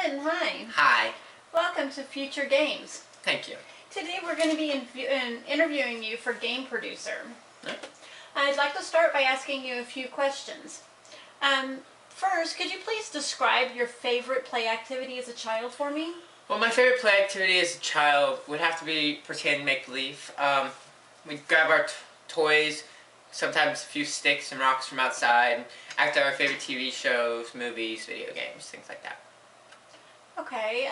Clinton, hi. Hi. Welcome to Future Games. Thank you. Today we're going to be interviewing you for Game Producer. Okay. I'd like to start by asking you a few questions. First, could you please describe your favorite play activity as a child for me? Well, my favorite play activity as a child would have to be pretend make-believe. We'd grab our toys, sometimes a few sticks and rocks from outside, and act out our favorite TV shows, movies, video games, things like that. Okay,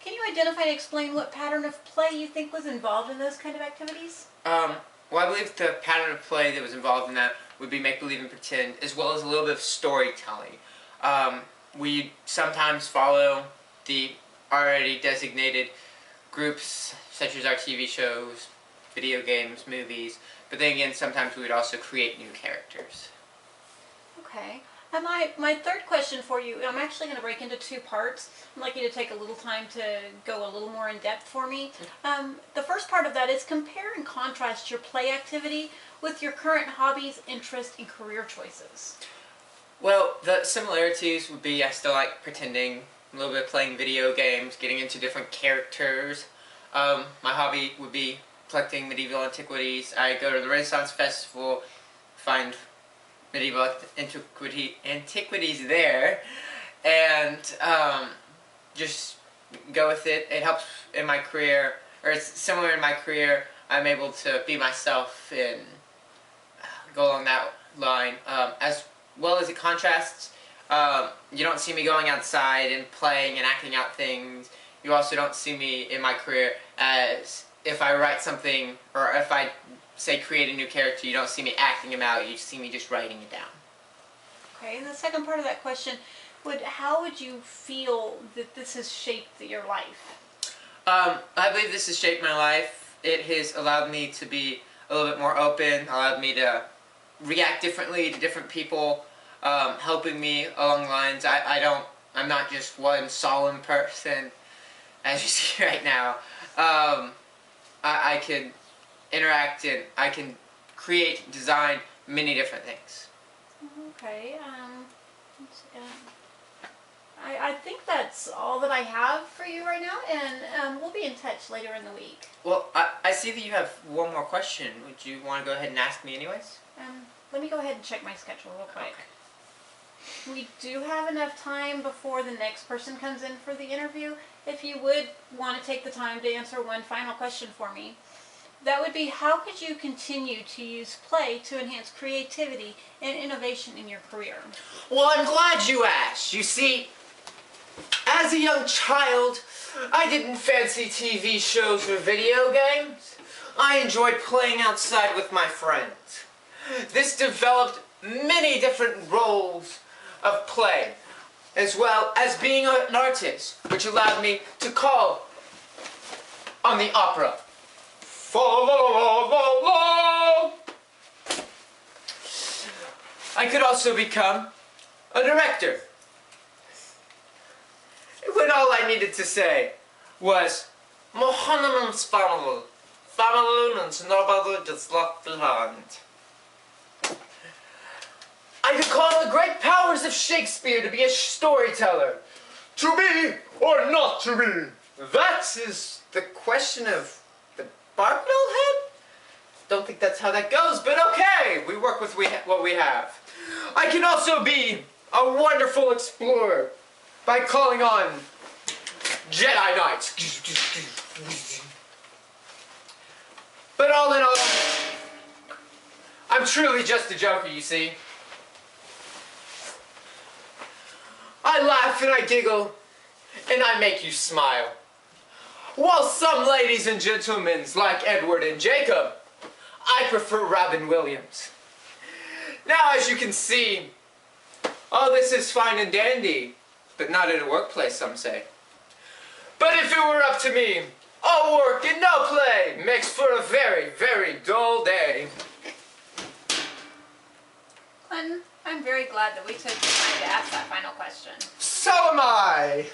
can you identify and explain what pattern of play you think was involved in those kind of activities? Well, I believe the pattern of play that was involved in that would be make-believe and pretend, as well as a little bit of storytelling. We sometimes follow the already designated groups, such as our TV shows, video games, movies, but then again, sometimes we would also create new characters. Okay. My third question for you, I'm actually going to break into two parts. I'd like you to take a little time to go a little more in depth for me. The first part of that is compare and contrast your play activity with your current hobbies, interests, and career choices. Well, the similarities would be I still like pretending, a little bit playing video games, getting into different characters. My hobby would be collecting medieval antiquities. I go to the Renaissance Festival, find medieval antiquities there, and just go with it. It helps in my career, or it's similar in my career. I'm able to be myself and go along that line. As well as it contrasts, you don't see me going outside and playing and acting out things. You also don't see me in my career as if I write something, or if I say create a new character, you don't see me acting him out, you see me just writing it down. Okay, and the second part of that question, how would you feel that this has shaped your life? I believe this has shaped my life. It has allowed me to be a little bit more open, allowed me to react differently to different people, helping me along the lines. I'm not just one solemn person, as you see right now. I can interact and I can create, design many different things. Okay, I think that's all that I have for you right now, and we'll be in touch later in the week. Well, I see that you have one more question. Would you want to go ahead and ask me anyways? Let me go ahead and check my schedule real quick. Okay. We do have enough time before the next person comes in for the interview. If you would want to take the time to answer one final question for me, that would be, how could you continue to use play to enhance creativity and innovation in your career? Well, I'm glad you asked. You see, as a young child, I didn't fancy TV shows or video games. I enjoyed playing outside with my friends. This developed many different roles of play, as well as being an artist, which allowed me to call on the opera. Fa la la la la. I could also become a director, when all I needed to say was Mohanneman's family and nobody gets left behind. I could call on the great powers of Shakespeare to be a storyteller. To be or not to be? That is the question of the Barbell head? Don't think that's how that goes, but okay, we work with what we have. I can also be a wonderful explorer by calling on Jedi Knights. But all in all, I'm truly just a joker, you see. I laugh and I giggle, and I make you smile. While some ladies and gentlemen like Edward and Jacob, I prefer Robin Williams. Now, as you can see, all this is fine and dandy, but not at a workplace, some say. But if it were up to me, all work and no play makes for a very, very dull day. Clinton, I'm very glad that we took the time to ask that final question. So am I!